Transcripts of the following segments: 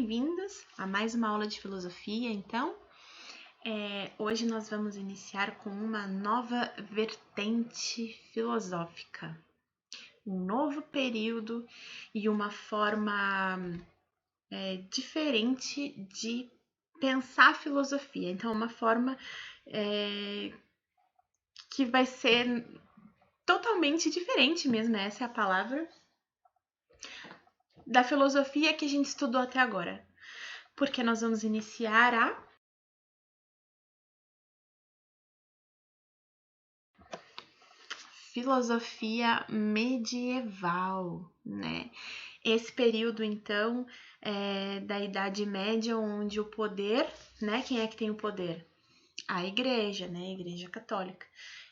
bem-vindos a mais uma aula de filosofia, então. Hoje nós vamos iniciar com uma nova vertente filosófica, um novo período e uma forma diferente de pensar a filosofia. Então, uma forma que vai ser totalmente diferente mesmo, essa é a palavra, da filosofia que a gente estudou até agora. Porque nós vamos iniciar a filosofia medieval, né? Esse período, então, da Idade Média, onde o poder, né? Quem é que tem o poder? A Igreja, né? A Igreja Católica.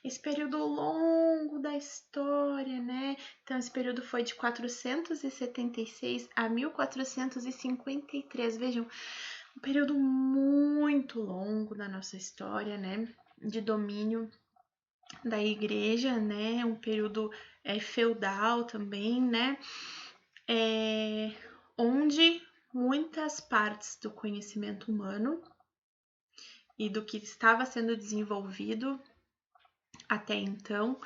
Esse período longo da história, né? Então, esse período foi de 476 a 1453. Vejam, um período muito longo da nossa história, né? De domínio da Igreja, né? Um período feudal também, né? Onde muitas partes do conhecimento humano e do que estava sendo desenvolvido até então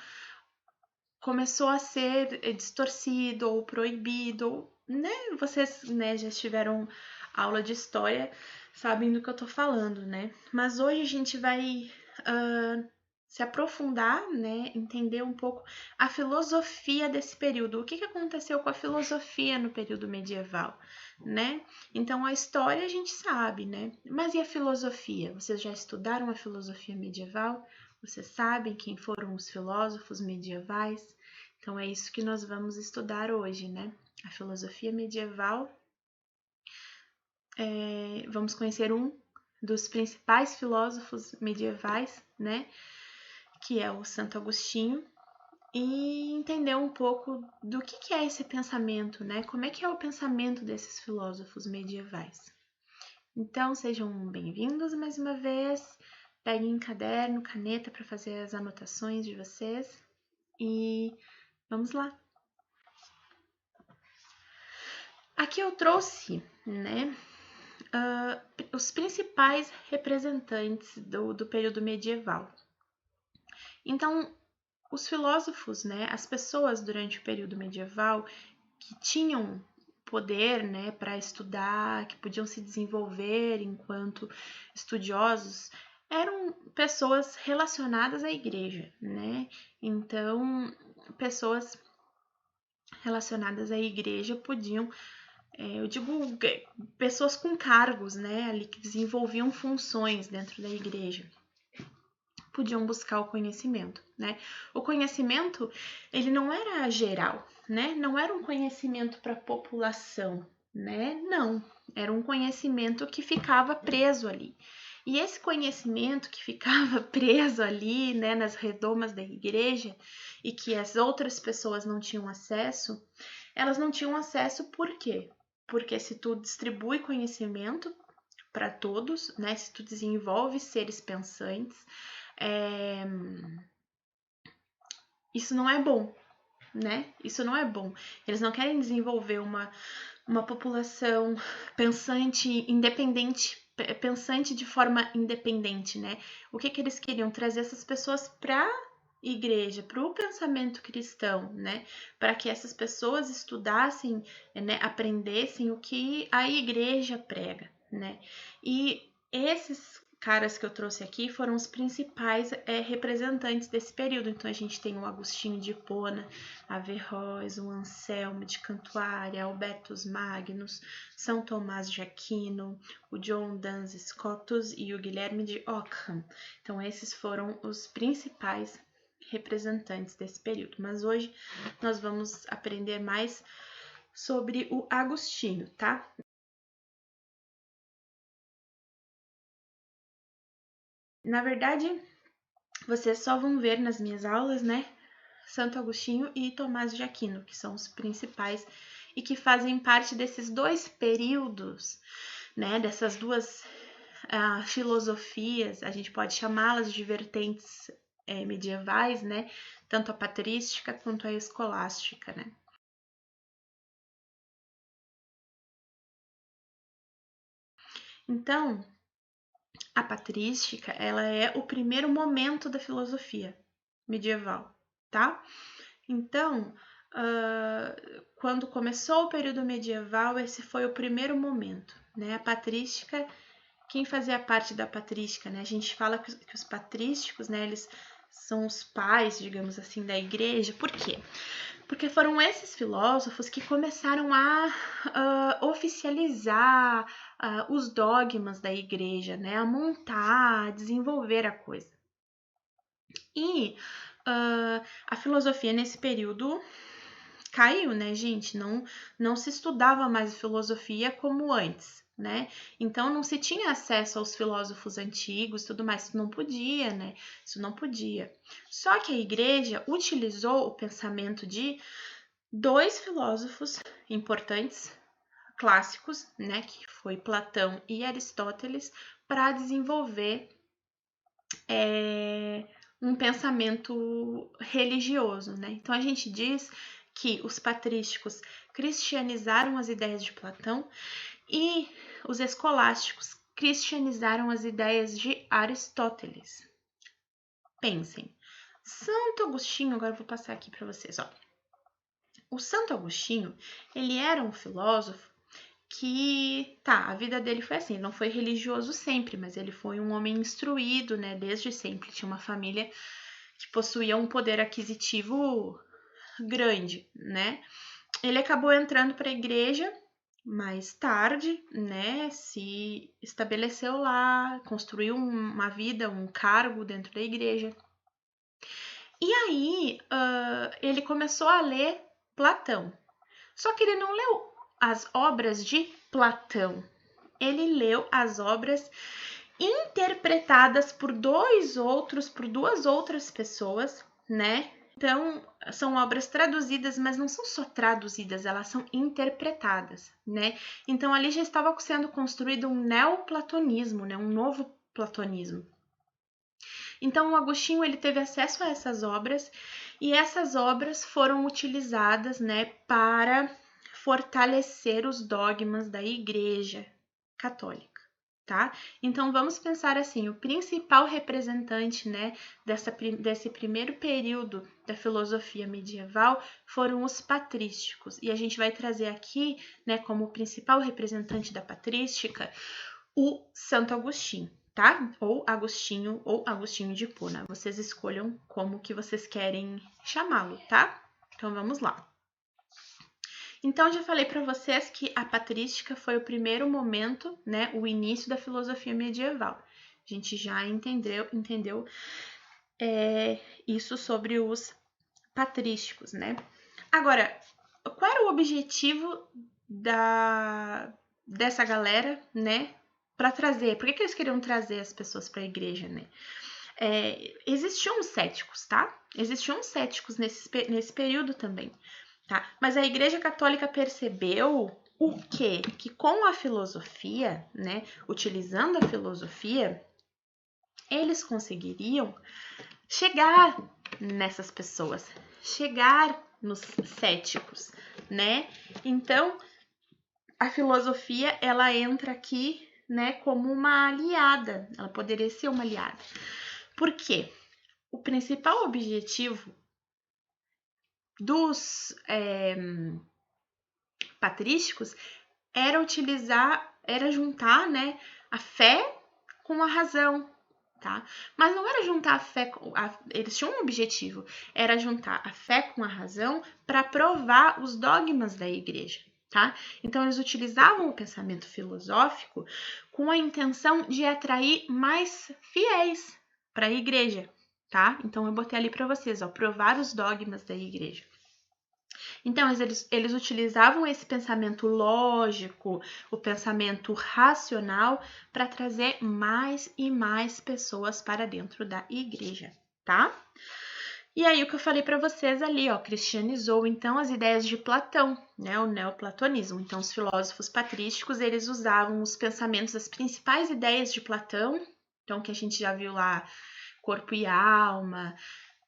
começou a ser distorcido ou proibido, né? Vocês, né, já tiveram aula de história, sabem do que eu tô falando, né? Mas hoje a gente vai se aprofundar, né? Entender um pouco a filosofia desse período. O que aconteceu com a filosofia no período medieval, né? Então, a história a gente sabe, né? Mas e a filosofia? Vocês já estudaram a filosofia medieval? Vocês sabem quem foram os filósofos medievais? Então, é isso que nós vamos estudar hoje, né? A filosofia medieval. Vamos conhecer um dos principais filósofos medievais, né? Que é o Santo Agostinho, e entender um pouco do que é esse pensamento, né? Como é que é o pensamento desses filósofos medievais. Então, sejam bem-vindos mais uma vez. Peguem caderno, caneta para fazer as anotações de vocês e vamos lá. Aqui eu trouxe, né, os principais representantes do período medieval. Então, os filósofos, né, as pessoas durante o período medieval que tinham poder, né, para estudar, que podiam se desenvolver enquanto estudiosos, eram pessoas relacionadas à igreja, né? Então, pessoas relacionadas à igreja podiam, eu digo, pessoas com cargos, né, ali que desenvolviam funções dentro da igreja, podiam buscar o conhecimento, né? O conhecimento, ele não era geral, né? Não era um conhecimento para a população, né? Não, era um conhecimento que ficava preso ali. E esse conhecimento que ficava preso ali, né, nas redomas da igreja e que as outras pessoas não tinham acesso, elas não tinham acesso por quê? Porque se tu distribui conhecimento para todos, né, se tu desenvolve seres pensantes, isso não é bom, né? Isso não é bom. Eles não querem desenvolver uma população pensante independente, pensante de forma independente, né? O que eles queriam? Trazer essas pessoas para igreja, para o pensamento cristão, né? Para que essas pessoas estudassem, né? Aprendessem o que a igreja prega, né? E esses caras que eu trouxe aqui foram os principais representantes desse período. Então, a gente tem o Agostinho de Hipona, Averroes, o Anselmo de Cantuária, Albertus Magnus, São Tomás de Aquino, o John Duns Scotus e o Guilherme de Ockham. Então, esses foram os principais representantes desse período. Mas hoje nós vamos aprender mais sobre o Agostinho, tá? Na verdade, vocês só vão ver nas minhas aulas, né, Santo Agostinho e Tomás de Aquino, que são os principais e que fazem parte desses dois períodos, né, dessas duas filosofias, a gente pode chamá-las de vertentes medievais, né, tanto a patrística quanto a escolástica, né. Então, a patrística, ela é o primeiro momento da filosofia medieval, tá? Então, quando começou o período medieval, esse foi o primeiro momento, né? A patrística, quem fazia parte da patrística, né? A gente fala que os patrísticos, né? Eles são os pais, digamos assim, da igreja. Por quê? Porque foram esses filósofos que começaram a oficializar os dogmas da igreja, né? A montar, a desenvolver a coisa. E a filosofia nesse período caiu, né, gente? Não se estudava mais filosofia como antes, né? Então não se tinha acesso aos filósofos antigos, tudo mais, isso não podia, né? Isso não podia. Só que a igreja utilizou o pensamento de dois filósofos importantes, clássicos, né, que foi Platão e Aristóteles, para desenvolver um pensamento religioso, né? Então a gente diz que os patrísticos cristianizaram as ideias de Platão e os escolásticos cristianizaram as ideias de Aristóteles. Pensem, Santo Agostinho, agora eu vou passar aqui para vocês, ó. O Santo Agostinho, ele era um filósofo que, a vida dele foi assim, não foi religioso sempre, mas ele foi um homem instruído, né, desde sempre, tinha uma família que possuía um poder aquisitivo grande, né? Ele acabou entrando para a igreja mais tarde, né? Se estabeleceu lá, construiu uma vida, um cargo dentro da igreja. E aí ele começou a ler Platão. Só que ele não leu as obras de Platão. Ele leu as obras interpretadas por duas outras pessoas, né? Então, são obras traduzidas, mas não são só traduzidas, elas são interpretadas, né? Então, ali já estava sendo construído um neoplatonismo, né? Um novo platonismo. Então, o Agostinho, ele teve acesso a essas obras e essas obras foram utilizadas, né, para fortalecer os dogmas da Igreja Católica. Tá? Então vamos pensar assim, o principal representante, né, desse primeiro período da filosofia medieval foram os patrísticos, e a gente vai trazer aqui, né, como principal representante da patrística o Santo Agostinho, tá? Ou Agostinho de Hipona, vocês escolham como que vocês querem chamá-lo, tá? Então vamos lá. Então, já falei para vocês que a patrística foi o primeiro momento, né, o início da filosofia medieval. A gente já entendeu isso sobre os patrísticos, né? Agora, qual era o objetivo dessa galera, né, para trazer? Por que eles queriam trazer as pessoas para a igreja, né? Existiam céticos, tá? Existiam céticos nesse período também. Tá? Mas a Igreja Católica percebeu o quê? Que com a filosofia, né, utilizando a filosofia, eles conseguiriam chegar nessas pessoas, chegar nos céticos, né? Então, a filosofia, ela entra aqui, né, como uma aliada, ela poderia ser uma aliada. Por quê? O principal objetivo dos patrísticos era juntar, né, a fé com a razão, tá? Mas não era juntar a fé, eles tinham um objetivo, era juntar a fé com a razão para provar os dogmas da igreja, tá? Então eles utilizavam o pensamento filosófico com a intenção de atrair mais fiéis para a igreja, tá? Então eu botei ali para vocês, ó, provar os dogmas da igreja. Então, eles utilizavam esse pensamento lógico, o pensamento racional, para trazer mais e mais pessoas para dentro da igreja, tá? E aí, o que eu falei para vocês ali, ó, cristianizou então as ideias de Platão, né, o neoplatonismo. Então, os filósofos patrísticos, eles usavam os pensamentos, as principais ideias de Platão, então, que a gente já viu lá, corpo e alma,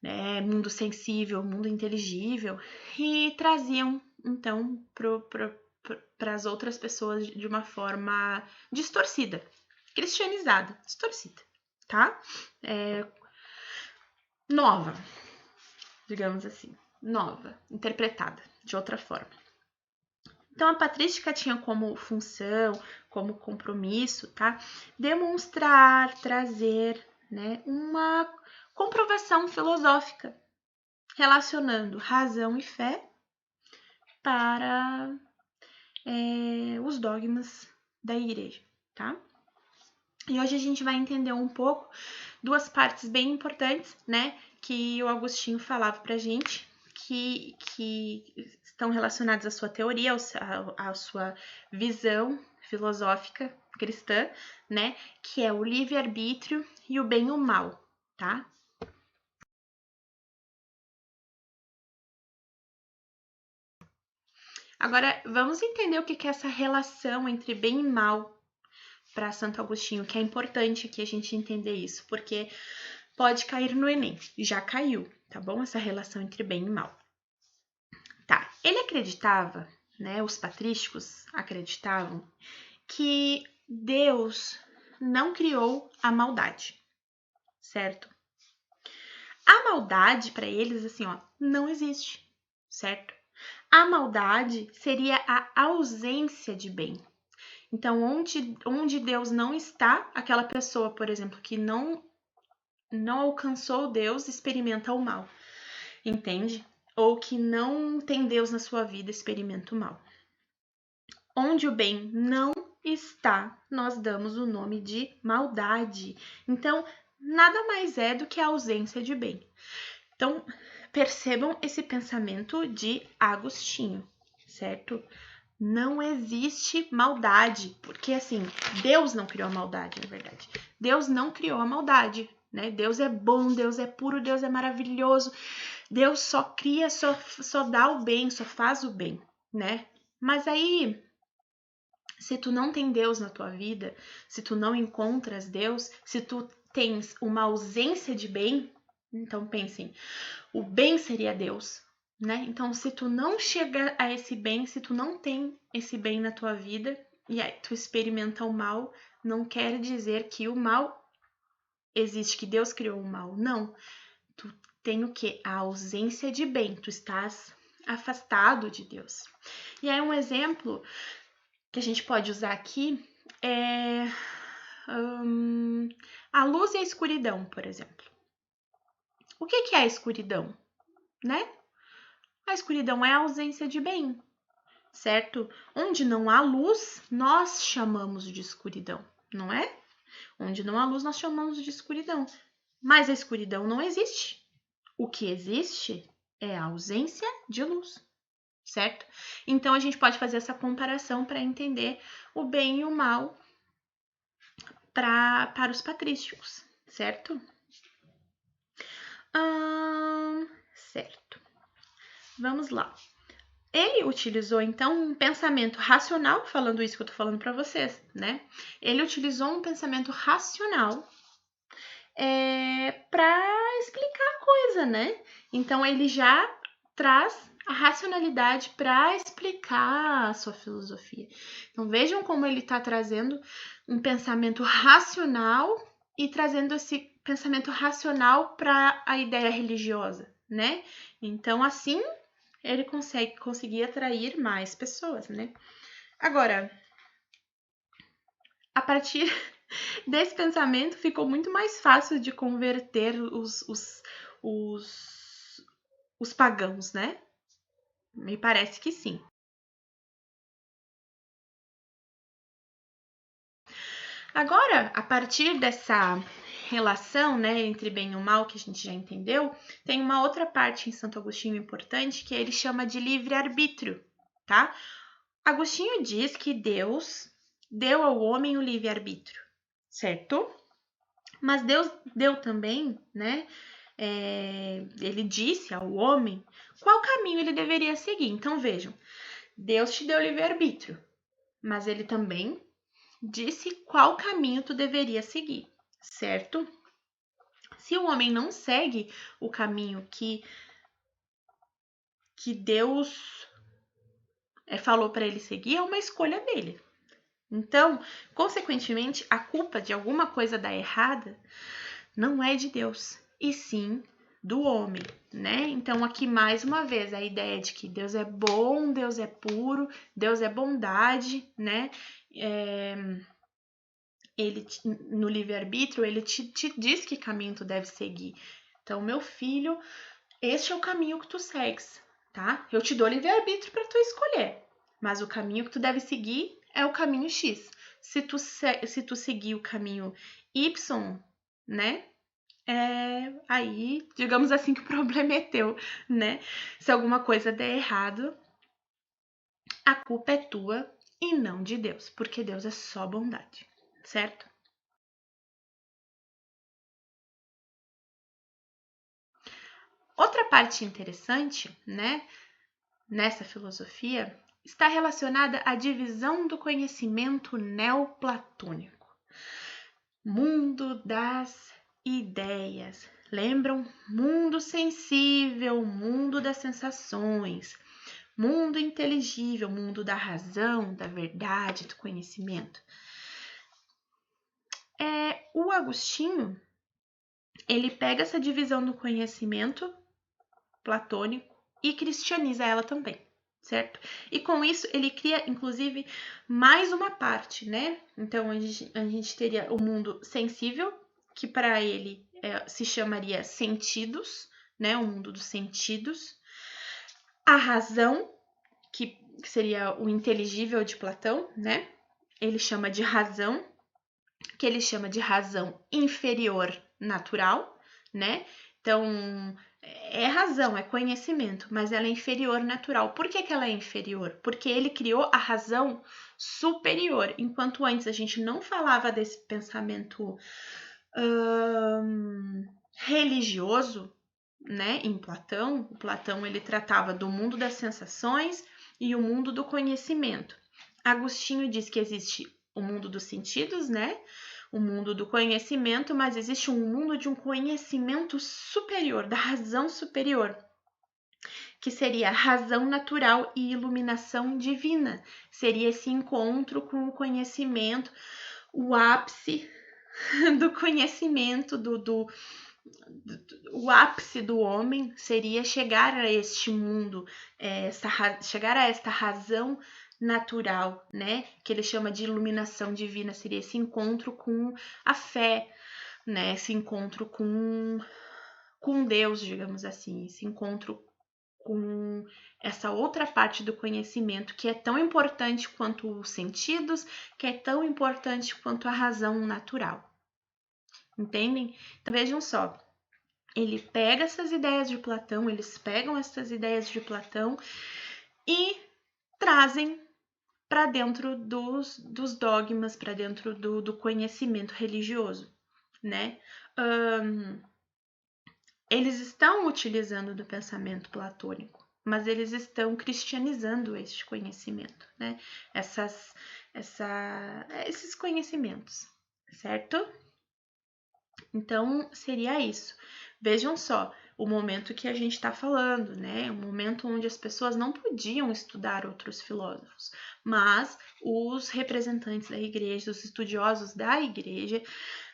né, mundo sensível, mundo inteligível, e traziam, então, para as outras pessoas de uma forma distorcida, cristianizada, distorcida, tá? Nova, digamos assim, nova, interpretada de outra forma. Então, a patrística tinha como função, como compromisso, tá? Demonstrar, trazer, né, uma comprovação filosófica relacionando razão e fé para os dogmas da igreja, tá? E hoje a gente vai entender um pouco duas partes bem importantes, né, que o Agostinho falava pra gente, que estão relacionadas à sua teoria, à sua visão filosófica cristã, né, que é o livre-arbítrio e o bem e o mal, tá? Agora, vamos entender o que é essa relação entre bem e mal para Santo Agostinho, que é importante aqui a gente entender isso, porque pode cair no Enem, já caiu, tá bom? Essa relação entre bem e mal. Tá, ele acreditava, né, os patrísticos acreditavam que Deus não criou a maldade, certo? A maldade para eles, assim, ó, não existe, certo? A maldade seria a ausência de bem. Então, onde Deus não está, aquela pessoa, por exemplo, que não alcançou Deus, experimenta o mal, entende? Ou que não tem Deus na sua vida, experimenta o mal. Onde o bem não está, nós damos o nome de maldade. Então, nada mais é do que a ausência de bem. Então, percebam esse pensamento de Agostinho, certo? Não existe maldade, porque assim, Deus não criou a maldade, na verdade. Deus não criou a maldade, né? Deus é bom, Deus é puro, Deus é maravilhoso. Deus só cria, só dá o bem, só faz o bem, né? Mas aí, se tu não tem Deus na tua vida, se tu não encontras Deus, se tu tens uma ausência de bem, então pensem, o bem seria Deus, né? Então, se tu não chega a esse bem, se tu não tem esse bem na tua vida, e aí tu experimenta o mal, não quer dizer que o mal existe, que Deus criou o mal. Não. Tu tem o quê? A ausência de bem. Tu estás afastado de Deus. E aí um exemplo que a gente pode usar aqui é a luz e a escuridão, por exemplo. O que é a escuridão, né? A escuridão é a ausência de bem, certo? Onde não há luz, nós chamamos de escuridão, não é? Onde não há luz, nós chamamos de escuridão. Mas a escuridão não existe. O que existe é a ausência de luz, certo? Então, a gente pode fazer essa comparação para entender o bem e o mal para os patrísticos, certo? Certo. Vamos lá. Ele utilizou, então, um pensamento racional, falando isso que eu tô falando para vocês, né? Ele utilizou um pensamento racional para explicar a coisa, né? Então, ele já traz a racionalidade para explicar a sua filosofia. Então, vejam como ele está trazendo um pensamento racional e trazendo esse pensamento racional para a ideia religiosa, né? Então, assim, ele conseguir atrair mais pessoas, né? Agora, a partir desse pensamento, ficou muito mais fácil de converter os pagãos, né? Me parece que sim. Agora, a partir dessa relação, né, entre bem e o mal que a gente já entendeu, tem uma outra parte em Santo Agostinho importante que ele chama de livre-arbítrio, tá? Agostinho diz que Deus deu ao homem o livre-arbítrio, certo? Mas Deus deu também, né? Ele disse ao homem qual caminho ele deveria seguir. Então vejam, Deus te deu livre-arbítrio, mas ele também disse qual caminho tu deveria seguir, certo? Se o homem não segue o caminho que Deus falou para ele seguir, é uma escolha dele. Então, consequentemente, a culpa de alguma coisa dar errada não é de Deus, e sim do homem, né? Então, aqui mais uma vez a ideia de que Deus é bom, Deus é puro, Deus é bondade, né? Ele no livre-arbítrio, ele te diz que caminho tu deve seguir. Então, meu filho, este é o caminho que tu segues, tá? Eu te dou livre-arbítrio para tu escolher, mas o caminho que tu deve seguir é o caminho X. Se tu seguir o caminho Y, né? Aí, digamos assim, que o problema é teu, né? Se alguma coisa der errado, a culpa é tua e não de Deus, porque Deus é só bondade, certo? Outra parte interessante, né, nessa filosofia, está relacionada à divisão do conhecimento neoplatônico. Mundo das ideias. Lembram? Mundo sensível, mundo das sensações, mundo inteligível, mundo da razão, da verdade, do conhecimento. O Agostinho, ele pega essa divisão do conhecimento platônico e cristianiza ela também, certo? E com isso ele cria, inclusive, mais uma parte, né? Então a gente teria o mundo sensível, que para ele se chamaria sentidos, né? O mundo dos sentidos. A razão, que seria o inteligível de Platão, né? Ele chama de razão, que ele chama de razão inferior natural, né? Então, é razão, é conhecimento, mas ela é inferior natural. Por que ela é inferior? Porque ele criou a razão superior. Enquanto antes a gente não falava desse pensamento religioso, né? Em Platão, o Platão ele tratava do mundo das sensações e o mundo do conhecimento. Agostinho diz que existe o mundo dos sentidos, né? O mundo do conhecimento, mas existe um mundo de um conhecimento superior, da razão superior, que seria a razão natural e iluminação divina. Seria esse encontro com o conhecimento, o ápice do conhecimento, o ápice do homem seria chegar a este mundo, chegar a esta razão natural, né? Que ele chama de iluminação divina, seria esse encontro com a fé, né? Esse encontro com Deus, digamos assim, esse encontro com essa outra parte do conhecimento que é tão importante quanto os sentidos, que é tão importante quanto a razão natural. Entendem? Então vejam só, ele pega essas ideias de Platão, eles pegam essas ideias de Platão e trazem para dentro dos dogmas, para dentro do conhecimento religioso, né? Eles estão utilizando do pensamento platônico, mas eles estão cristianizando este conhecimento, né? Esses conhecimentos, certo? Então, seria isso. Vejam só, o momento que a gente está falando, né? O momento onde as pessoas não podiam estudar outros filósofos, mas os representantes da igreja, os estudiosos da igreja,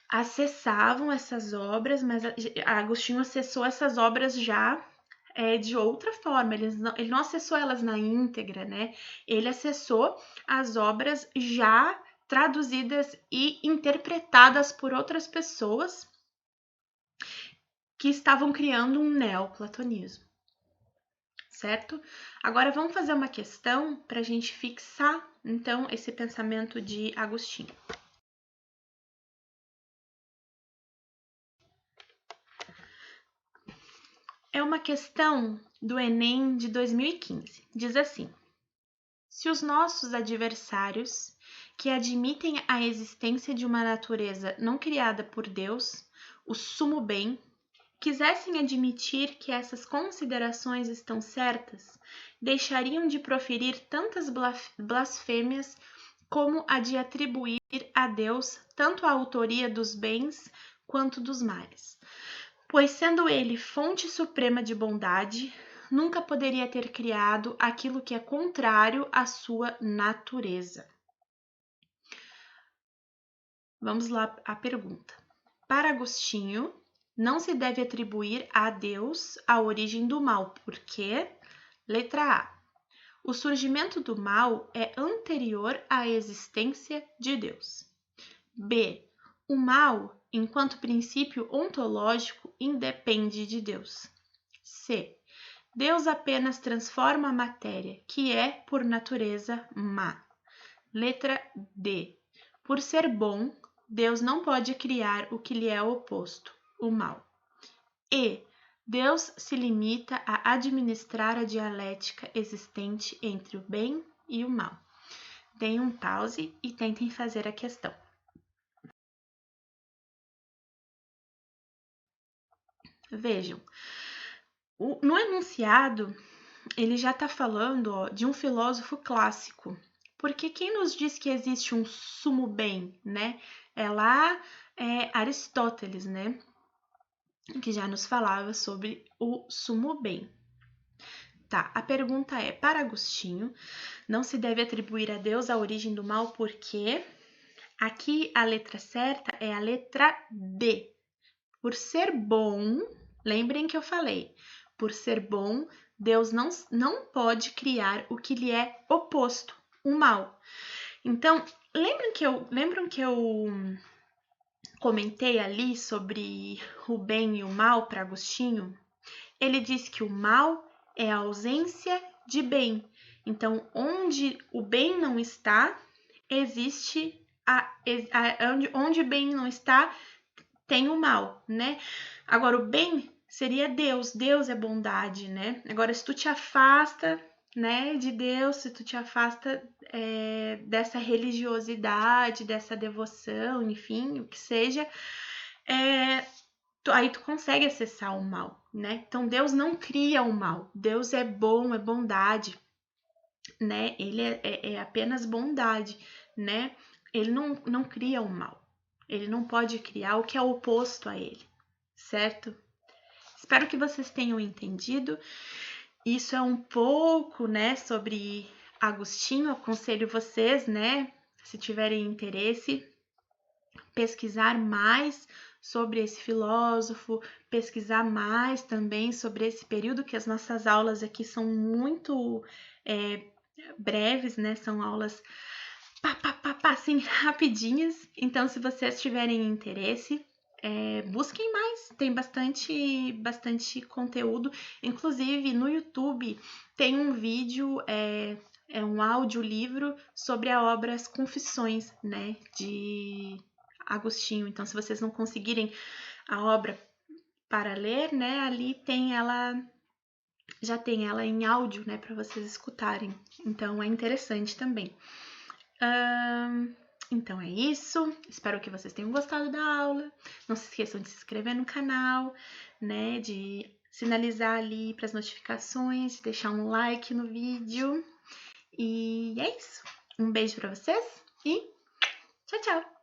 acessavam essas obras, mas Agostinho acessou essas obras já de outra forma, ele não acessou elas na íntegra, né? Ele acessou as obras já traduzidas e interpretadas por outras pessoas que estavam criando um neoplatonismo, certo? Agora vamos fazer uma questão para a gente fixar, então, esse pensamento de Agostinho. É uma questão do Enem de 2015. Diz assim: se os nossos adversários, que admitem a existência de uma natureza não criada por Deus, o sumo bem, quisessem admitir que essas considerações estão certas, deixariam de proferir tantas blasfêmias como a de atribuir a Deus tanto a autoria dos bens quanto dos males. Pois sendo ele fonte suprema de bondade, nunca poderia ter criado aquilo que é contrário à sua natureza. Vamos lá à pergunta. Para Agostinho, não se deve atribuir a Deus a origem do mal, porque, letra A, o surgimento do mal é anterior à existência de Deus. B, o mal, enquanto princípio ontológico, independe de Deus. C, Deus apenas transforma a matéria, que é, por natureza, má. Letra D, por ser bom, Deus não pode criar o que lhe é oposto, o mal. E, Deus se limita a administrar a dialética existente entre o bem e o mal. Deem um pause e tentem fazer a questão. Vejam, no enunciado, ele já está falando de um filósofo clássico, porque quem nos diz que existe um sumo bem, né? É Aristóteles, né? Que já nos falava sobre o sumo bem. Tá, a pergunta é, para Agostinho, não se deve atribuir a Deus a origem do mal porque aqui a letra certa é a letra D. Por ser bom, lembrem que eu falei, por ser bom, Deus não pode criar o que lhe é oposto, o mal. Então, lembram que eu comentei ali sobre o bem e o mal para Agostinho? Ele diz que o mal é a ausência de bem. Então, onde o bem não está, existe onde o bem não está, tem o mal, né? Agora, o bem seria Deus. Deus é bondade, né? Agora, se tu te afasta, né, de Deus, se tu te afasta dessa religiosidade, dessa devoção, enfim, o que seja, aí tu consegue acessar o mal, né? Então, Deus não cria o mal. Deus é bom, é bondade, né? Ele é apenas bondade, né? Ele não cria o mal. Ele não pode criar o que é oposto a ele, certo? Espero que vocês tenham entendido. Isso é um pouco, né, sobre Agostinho. Aconselho vocês, né, se tiverem interesse, pesquisar mais sobre esse filósofo, pesquisar mais também sobre esse período, que as nossas aulas aqui são muito breves, né, são aulas assim, rapidinhas. Então, se vocês tiverem interesse, busquem mais, tem bastante conteúdo. Inclusive, no YouTube tem um vídeo, um audiolivro sobre a obra As Confissões, né, de Agostinho. Então, se vocês não conseguirem a obra para ler, né, ali tem ela, já tem ela em áudio, né, para vocês escutarem. Então, é interessante também. Então é isso, espero que vocês tenham gostado da aula. Não se esqueçam de se inscrever no canal, né, de sinalizar ali para as notificações, de deixar um like no vídeo. E é isso. Um beijo para vocês e tchau, tchau!